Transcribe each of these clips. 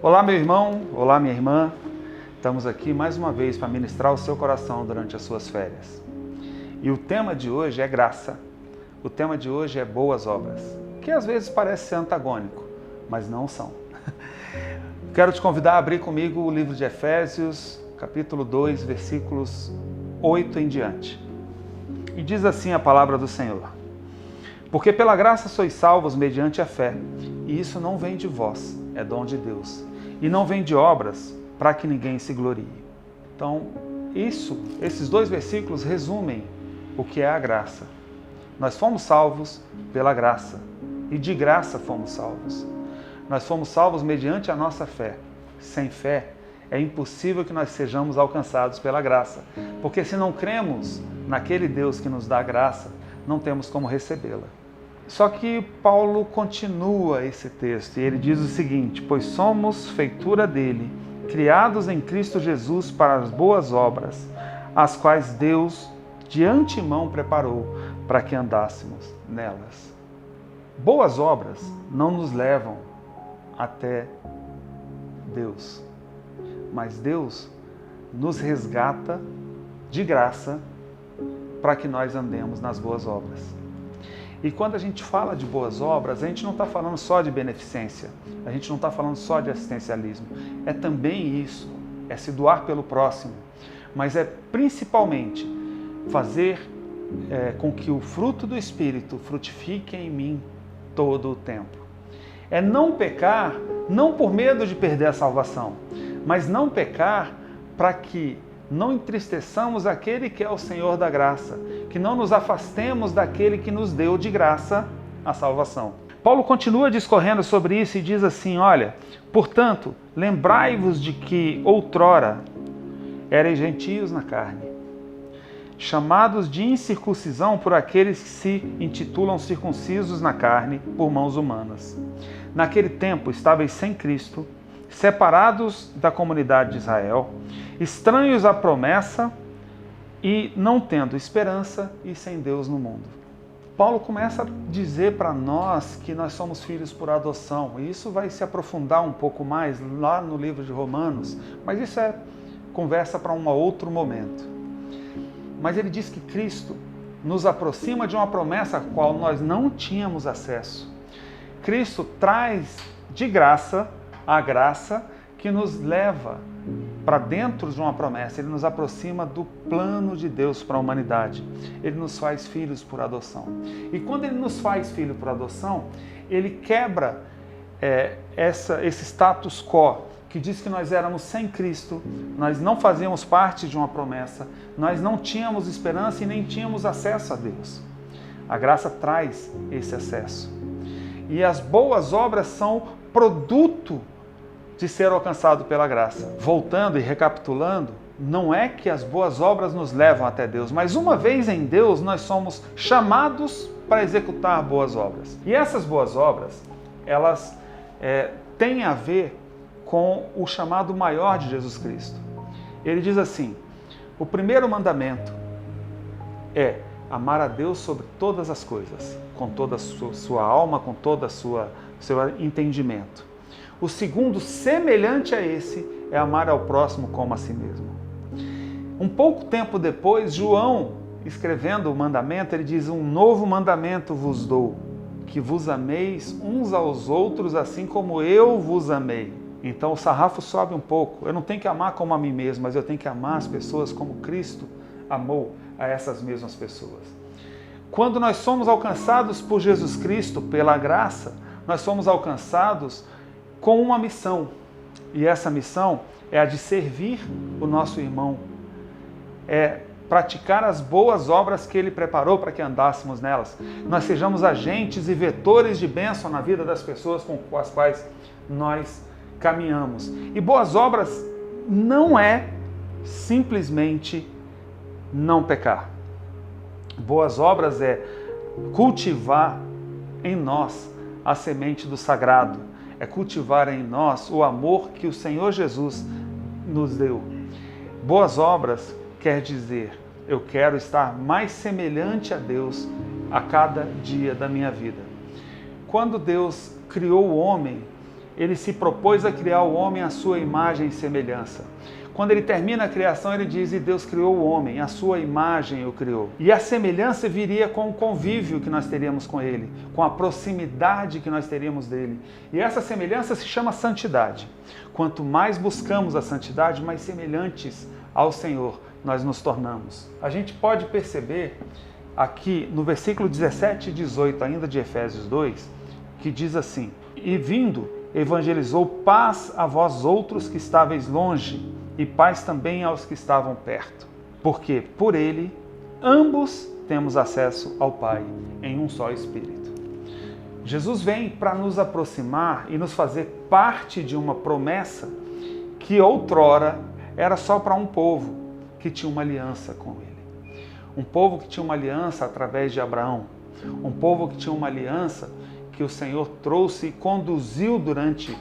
Olá, meu irmão, olá, minha irmã. Estamos aqui mais uma vez para ministrar o seu coração durante as suas férias. E o tema de hoje é graça. O tema de hoje é boas obras, que às vezes parece ser antagônico, mas não são. Quero te convidar a abrir comigo o livro de Efésios, capítulo 2, versículos 8 em diante. E diz assim a palavra do Senhor: Porque pela graça sois salvos mediante a fé, e isso não vem de vós, é dom de Deus, e não vem de obras, para que ninguém se glorie. Então, esses dois versículos resumem o que é a graça. Nós fomos salvos pela graça, e de graça fomos salvos. Nós fomos salvos mediante a nossa fé. Sem fé, é impossível que nós sejamos alcançados pela graça, porque se não cremos naquele Deus que nos dá graça, não temos como recebê-la. Só que Paulo continua esse texto e ele diz o seguinte: pois somos feitura dele, criados em Cristo Jesus para as boas obras, as quais Deus de antemão preparou para que andássemos nelas. Boas obras não nos levam até Deus, mas Deus nos resgata de graça para que nós andemos nas boas obras. E quando a gente fala de boas obras, a gente não está falando só de beneficência, a gente não está falando só de assistencialismo. É também isso, é se doar pelo próximo, mas é principalmente fazer com que o fruto do Espírito frutifique em mim todo o tempo. É não pecar, não por medo de perder a salvação, mas não pecar para que não entristeçamos aquele que é o Senhor da graça, que não nos afastemos daquele que nos deu de graça a salvação. Paulo continua discorrendo sobre isso e diz assim: olha, portanto, lembrai-vos de que outrora erais gentios na carne, chamados de incircuncisão por aqueles que se intitulam circuncisos na carne por mãos humanas. Naquele tempo estáveis sem Cristo, separados da comunidade de Israel, estranhos à promessa e não tendo esperança e sem Deus no mundo. Paulo começa a dizer para nós que nós somos filhos por adoção, e isso vai se aprofundar um pouco mais lá no livro de Romanos, mas isso é conversa para um outro momento. Mas ele diz que Cristo nos aproxima de uma promessa a qual nós não tínhamos acesso. Cristo traz de graça a graça que nos leva para dentro de uma promessa. Ele nos aproxima do plano de Deus para a humanidade. Ele nos faz filhos por adoção. E quando ele nos faz filho por adoção, ele quebra esse status quo que diz que nós éramos sem Cristo, nós não fazíamos parte de uma promessa, nós não tínhamos esperança e nem tínhamos acesso a Deus. A graça traz esse acesso. E as boas obras são produto de ser alcançado pela graça. Voltando e recapitulando, não é que as boas obras nos levam até Deus, mas uma vez em Deus nós somos chamados para executar boas obras. E essas boas obras, elas têm a ver com o chamado maior de Jesus Cristo. Ele diz assim: o primeiro mandamento é amar a Deus sobre todas as coisas, com toda a sua alma, com todo o seu entendimento. O segundo, semelhante a esse, é amar ao próximo como a si mesmo. Um pouco tempo depois, João, escrevendo o mandamento, ele diz: um novo mandamento vos dou, que vos ameis uns aos outros assim como eu vos amei. Então o sarrafo sobe um pouco. Eu não tenho que amar como a mim mesmo, mas eu tenho que amar as pessoas como Cristo amou a essas mesmas pessoas. Quando nós somos alcançados por Jesus Cristo, pela graça, nós somos alcançados com uma missão. E essa missão é a de servir o nosso irmão. É praticar as boas obras que Ele preparou para que andássemos nelas. Nós sejamos agentes e vetores de bênção na vida das pessoas com as quais nós caminhamos. E boas obras não é simplesmente não pecar. Boas obras é cultivar em nós a semente do sagrado, é cultivar em nós o amor que o Senhor Jesus nos deu. Boas obras quer dizer, eu quero estar mais semelhante a Deus a cada dia da minha vida. Quando Deus criou o homem, ele se propôs a criar o homem à sua imagem e semelhança. Quando ele termina a criação, ele diz, e Deus criou o homem, a sua imagem o criou. E a semelhança viria com o convívio que nós teríamos com ele, com a proximidade que nós teríamos dele. E essa semelhança se chama santidade. Quanto mais buscamos a santidade, mais semelhantes ao Senhor nós nos tornamos. A gente pode perceber aqui no versículo 17 e 18, ainda de Efésios 2, que diz assim, e vindo, evangelizou paz a vós outros que estáveis longe, e paz também aos que estavam perto. Porque por ele, ambos temos acesso ao Pai em um só Espírito. Jesus vem para nos aproximar e nos fazer parte de uma promessa que outrora era só para um povo que tinha uma aliança com ele. Um povo que tinha uma aliança através de Abraão. Um povo que tinha uma aliança que o Senhor trouxe e conduziu durante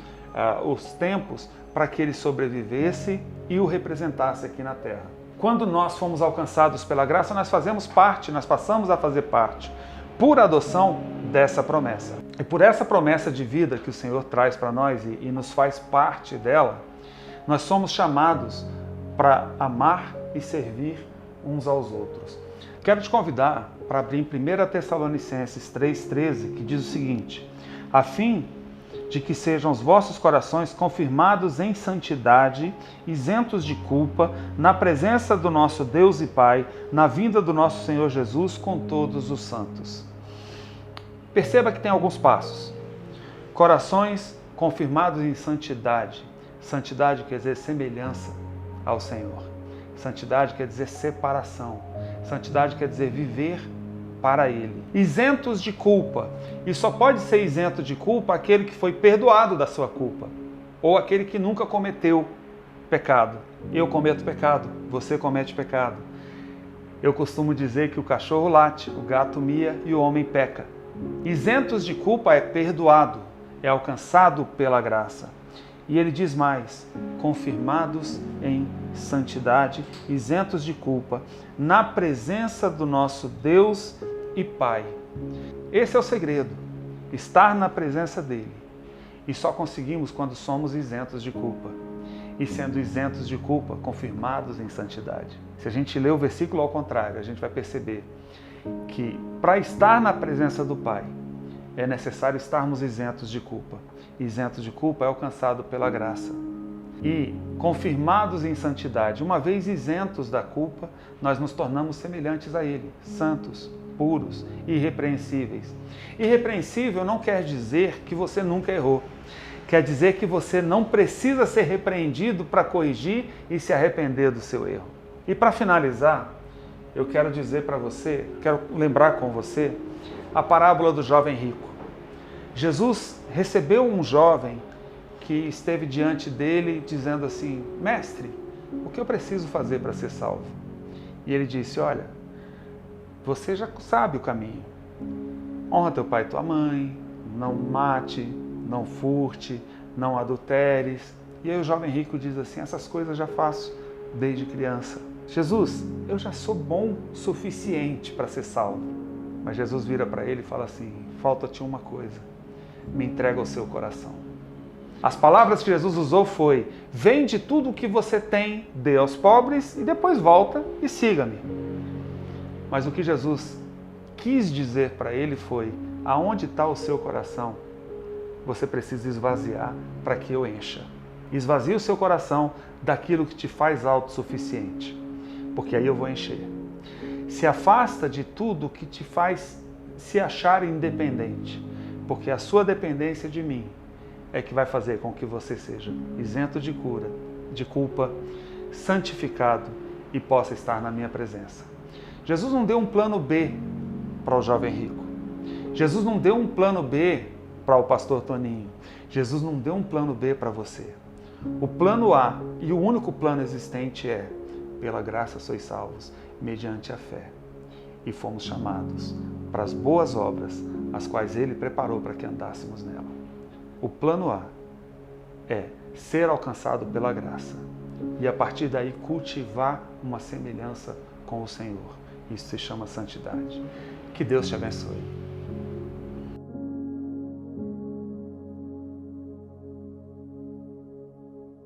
os tempos para que ele sobrevivesse e o representasse aqui na terra. Quando nós fomos alcançados pela graça, nós fazemos parte, nós passamos a fazer parte, por adoção, dessa promessa. E por essa promessa de vida que o Senhor traz para nós e nos faz parte dela, nós somos chamados para amar e servir uns aos outros. Quero te convidar para abrir em 1 Tessalonicenses 3,13, que diz o seguinte, a fim de que sejam os vossos corações confirmados em santidade, isentos de culpa, na presença do nosso Deus e Pai, na vinda do nosso Senhor Jesus com todos os santos. Perceba que tem alguns passos. Corações confirmados em santidade. Santidade quer dizer semelhança ao Senhor. Santidade quer dizer separação. Santidade quer dizer viver para Ele. Isentos de culpa. E só pode ser isento de culpa aquele que foi perdoado da sua culpa. Ou aquele que nunca cometeu pecado. Eu cometo pecado, você comete pecado. Eu costumo dizer que o cachorro late, o gato mia e o homem peca. Isentos de culpa é perdoado, é alcançado pela graça. E ele diz mais, confirmados em santidade, isentos de culpa, na presença do nosso Deus e Pai. Esse é o segredo, estar na presença dele. E só conseguimos quando somos isentos de culpa. E sendo isentos de culpa, confirmados em santidade. Se a gente ler o versículo ao contrário, a gente vai perceber que para estar na presença do Pai, é necessário estarmos isentos de culpa. Isentos de culpa é alcançado pela graça. E confirmados em santidade, uma vez isentos da culpa, nós nos tornamos semelhantes a Ele, santos, puros, irrepreensíveis. Irrepreensível não quer dizer que você nunca errou. Quer dizer que você não precisa ser repreendido para corrigir e se arrepender do seu erro. E para finalizar, eu quero dizer para você, quero lembrar com você, a parábola do jovem rico. Jesus recebeu um jovem que esteve diante dele dizendo assim, mestre, o que eu preciso fazer para ser salvo? E ele disse, olha, você já sabe o caminho. Honra teu pai e tua mãe, não mate, não furte, não adulteres. E aí o jovem rico diz assim, essas coisas já faço desde criança. Jesus, eu já sou bom o suficiente para ser salvo. Mas Jesus vira para ele e fala assim, falta-te uma coisa, me entrega o seu coração. As palavras que Jesus usou foi, vende tudo o que você tem, dê aos pobres e depois volta e siga-me. Mas o que Jesus quis dizer para ele foi, aonde está o seu coração? Você precisa esvaziar para que eu encha. Esvazie o seu coração daquilo que te faz autossuficiente, porque aí eu vou encher. Se afasta de tudo que te faz se achar independente, porque a sua dependência de mim é que vai fazer com que você seja isento de culpa, santificado e possa estar na minha presença. Jesus não deu um plano B para o jovem rico. Jesus não deu um plano B para o pastor Toninho. Jesus não deu um plano B para você. O plano A e o único plano existente é, pela graça sois salvos, mediante a fé. E fomos chamados para as boas obras, as quais Ele preparou para que andássemos nela. O plano A é ser alcançado pela graça e a partir daí cultivar uma semelhança com o Senhor. Isso se chama santidade. Que Deus te abençoe.